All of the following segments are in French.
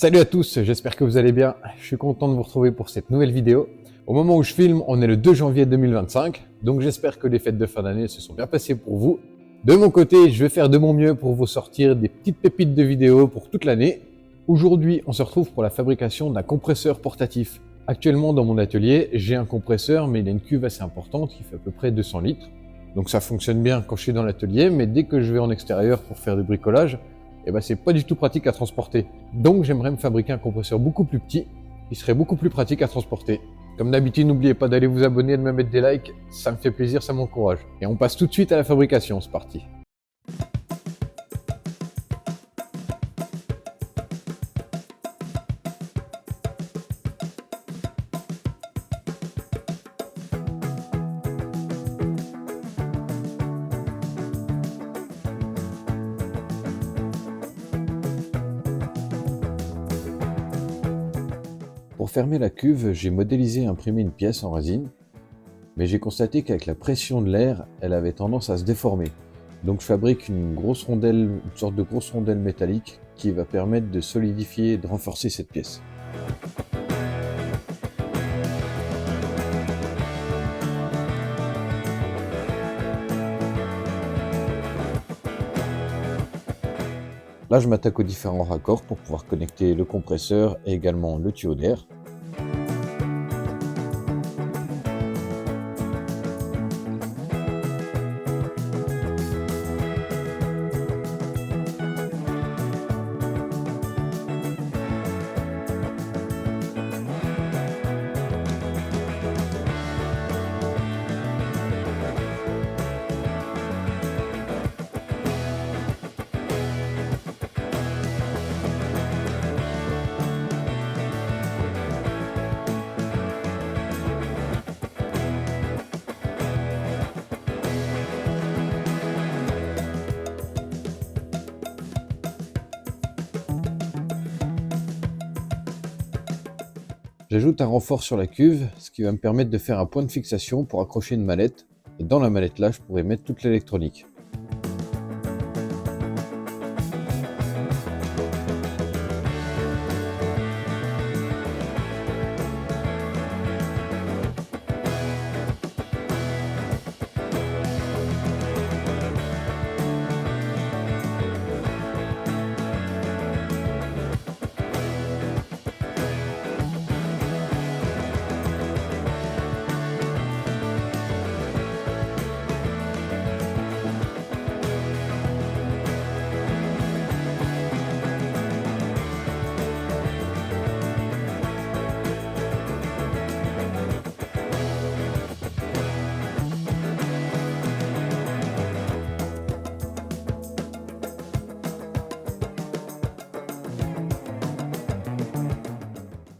Salut à tous, j'espère que vous allez bien. Je suis content de vous retrouver pour cette nouvelle vidéo. Au moment où je filme, on est le 2 janvier 2025, donc j'espère que les fêtes de fin d'année se sont bien passées pour vous. De mon côté, je vais faire de mon mieux pour vous sortir des petites pépites de vidéos pour toute l'année. Aujourd'hui, on se retrouve pour la fabrication d'un compresseur portatif. Actuellement, dans mon atelier, j'ai un compresseur, mais il a une cuve assez importante qui fait à peu près 200 litres. Donc ça fonctionne bien quand je suis dans l'atelier, mais dès que je vais en extérieur pour faire du bricolage, c'est pas du tout pratique à transporter. Donc j'aimerais me fabriquer un compresseur beaucoup plus petit, qui serait beaucoup plus pratique à transporter. Comme d'habitude, n'oubliez pas d'aller vous abonner et de me mettre des likes, ça me fait plaisir, ça m'encourage. Et on passe tout de suite à la fabrication, c'est parti. Pour fermer la cuve, j'ai modélisé et imprimé une pièce en résine, mais j'ai constaté qu'avec la pression de l'air, elle avait tendance à se déformer. Donc je fabrique une sorte de grosse rondelle métallique qui va permettre de solidifier et de renforcer cette pièce. Là, je m'attaque aux différents raccords pour pouvoir connecter le compresseur et également le tuyau d'air. J'ajoute un renfort sur la cuve, ce qui va me permettre de faire un point de fixation pour accrocher une mallette. Et dans la mallette là, je pourrai mettre toute l'électronique.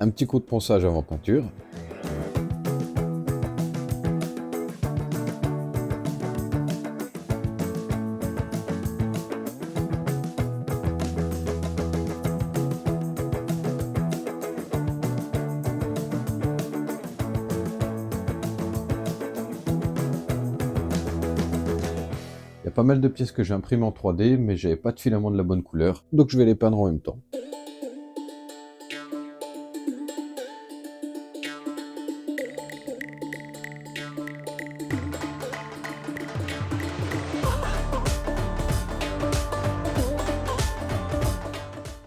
Un petit coup de ponçage avant peinture. Il y a pas mal de pièces que j'ai imprimées en 3D, mais j'avais pas de filament de la bonne couleur, donc je vais les peindre en même temps.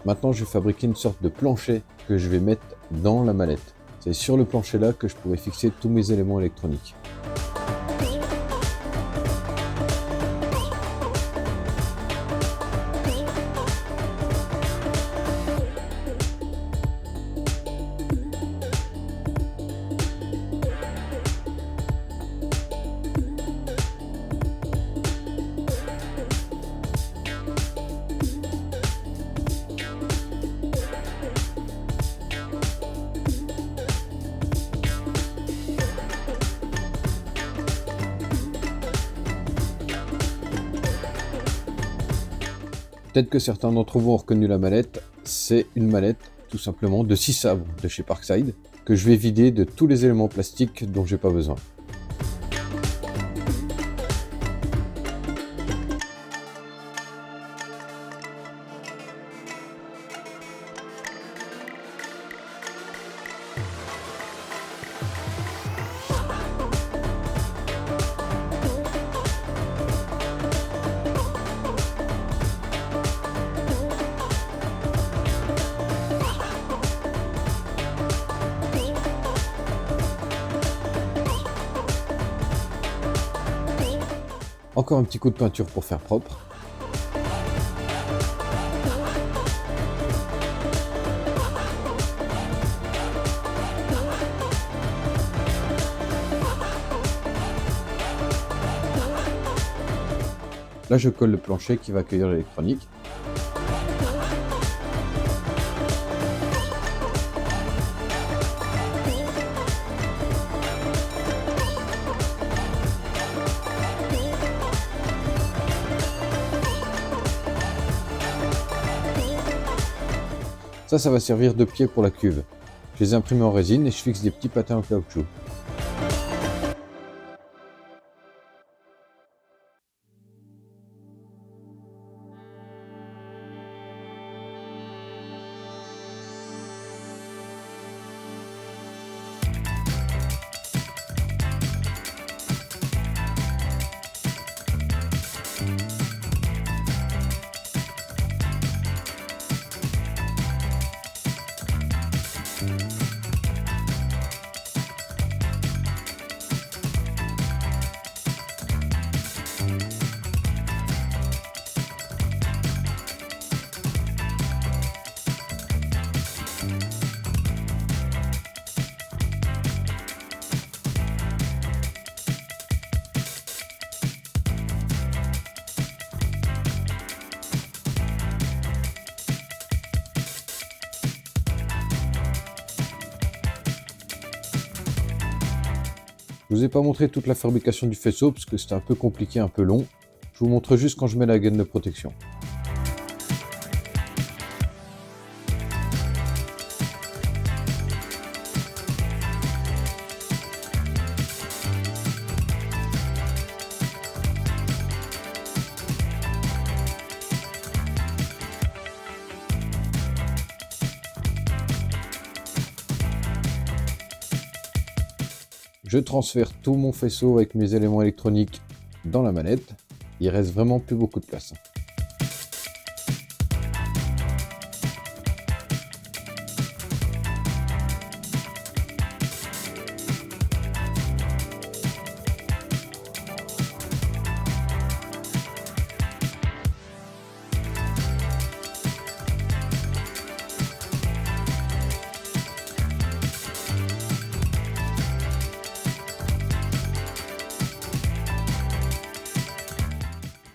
Maintenant, je vais fabriquer une sorte de plancher que je vais mettre dans la mallette. C'est sur le plancher là que je pourrai fixer tous mes éléments électroniques. Peut-être que certains d'entre vous ont reconnu la mallette, c'est une mallette tout simplement de 6 sabres de chez Parkside que je vais vider de tous les éléments plastiques dont j'ai pas besoin. Encore un petit coup de peinture pour faire propre. Là, je colle le plancher qui va accueillir l'électronique. Ça va servir de pied pour la cuve. Je les imprime en résine et je fixe des petits patins en caoutchouc. Je vous ai pas montré toute la fabrication du faisceau parce que c'était un peu compliqué, un peu long. Je vous montre juste quand je mets la gaine de protection. Je transfère tout mon faisceau avec mes éléments électroniques dans la manette. Il reste vraiment plus beaucoup de place.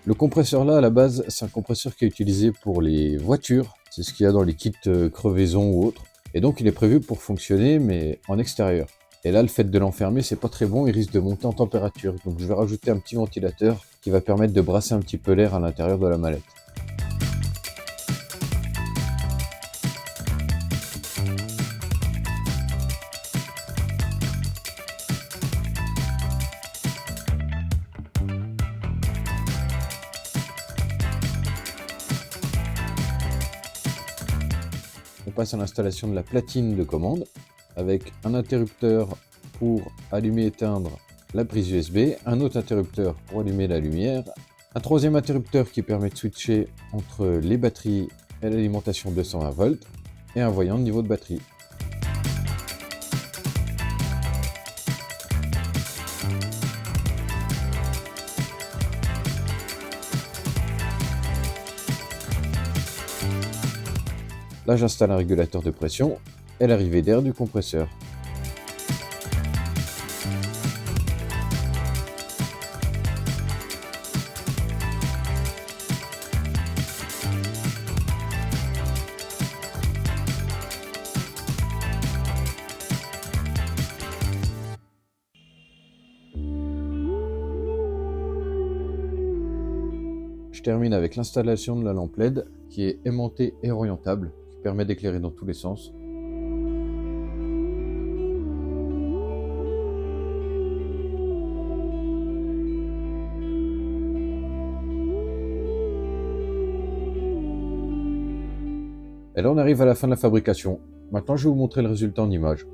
Le compresseur là, à la base, c'est un compresseur qui est utilisé pour les voitures. C'est ce qu'il y a dans les kits crevaison ou autres. Et donc il est prévu pour fonctionner, mais en extérieur. Et là, le fait de l'enfermer, c'est pas très bon, il risque de monter en température. Donc je vais rajouter un petit ventilateur qui va permettre de brasser un petit peu l'air à l'intérieur de la mallette. On passe à l'installation de la platine de commande avec un interrupteur pour allumer et éteindre la prise USB, un autre interrupteur pour allumer la lumière, un troisième interrupteur qui permet de switcher entre les batteries et l'alimentation 220 volts et un voyant de niveau de batterie. Là, j'installe un régulateur de pression et l'arrivée d'air du compresseur. Je termine avec l'installation de la lampe LED qui est aimantée et orientable, qui permet d'éclairer dans tous les sens. Et là on arrive à la fin de la fabrication. Maintenant je vais vous montrer le résultat en images.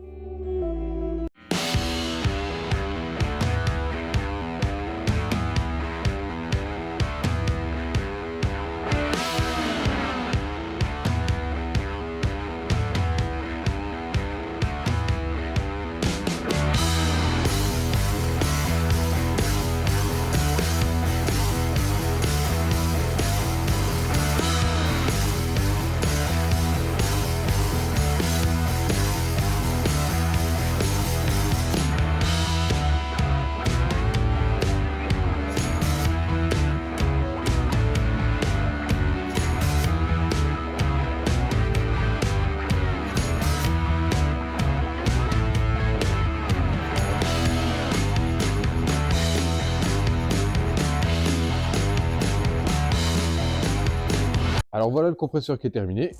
Alors voilà le compresseur qui est terminé.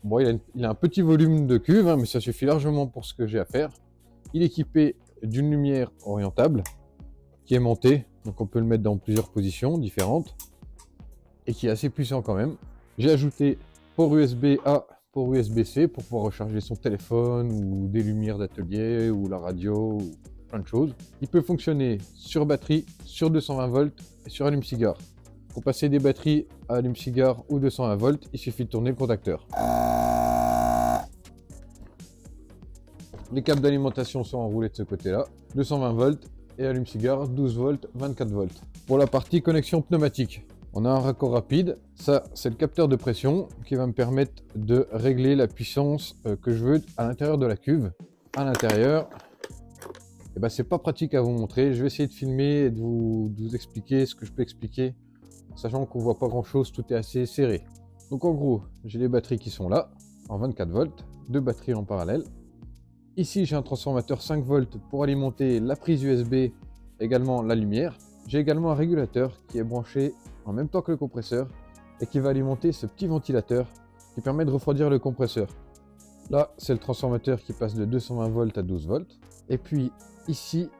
Bon, il a un petit volume de cuve, hein, mais ça suffit largement pour ce que j'ai à faire. Il est équipé d'une lumière orientable qui est montée, donc on peut le mettre dans plusieurs positions différentes et qui est assez puissant quand même. J'ai ajouté port USB-A, port USB-C pour pouvoir recharger son téléphone ou des lumières d'atelier ou la radio ou plein de choses. Il peut fonctionner sur batterie, sur 220 volts et sur allume-cigare. Pour passer des batteries à allume-cigare ou 220 volts, il suffit de tourner le contacteur. Les câbles d'alimentation sont enroulés de ce côté-là, 220 volts et allume-cigare 12 volts, 24 volts. Pour la partie connexion pneumatique, on a un raccord rapide. Ça, c'est le capteur de pression qui va me permettre de régler la puissance que je veux à l'intérieur de la cuve. À l'intérieur, eh ben, c'est pas pratique à vous montrer. Je vais essayer de filmer et de vous expliquer ce que je peux expliquer, sachant qu'on voit pas grand-chose, tout est assez serré. Donc en gros, j'ai les batteries qui sont là, en 24 volts, deux batteries en parallèle. Ici, j'ai un transformateur 5 volts pour alimenter la prise USB, également la lumière. J'ai également un régulateur qui est branché en même temps que le compresseur et qui va alimenter ce petit ventilateur qui permet de refroidir le compresseur. Là, c'est le transformateur qui passe de 220 volts à 12 volts. Et puis ici,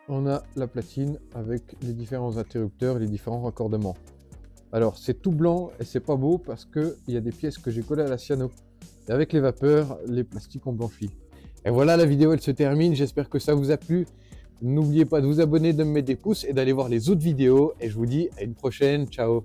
on a la platine avec les différents interrupteurs, les différents raccordements. Alors, c'est tout blanc et c'est pas beau parce qu'il y a des pièces que j'ai collées à la cyano. Et avec les vapeurs, les plastiques ont blanchi. Et voilà, la vidéo elle se termine, j'espère que ça vous a plu. N'oubliez pas de vous abonner, de me mettre des pouces et d'aller voir les autres vidéos. Et je vous dis à une prochaine, ciao.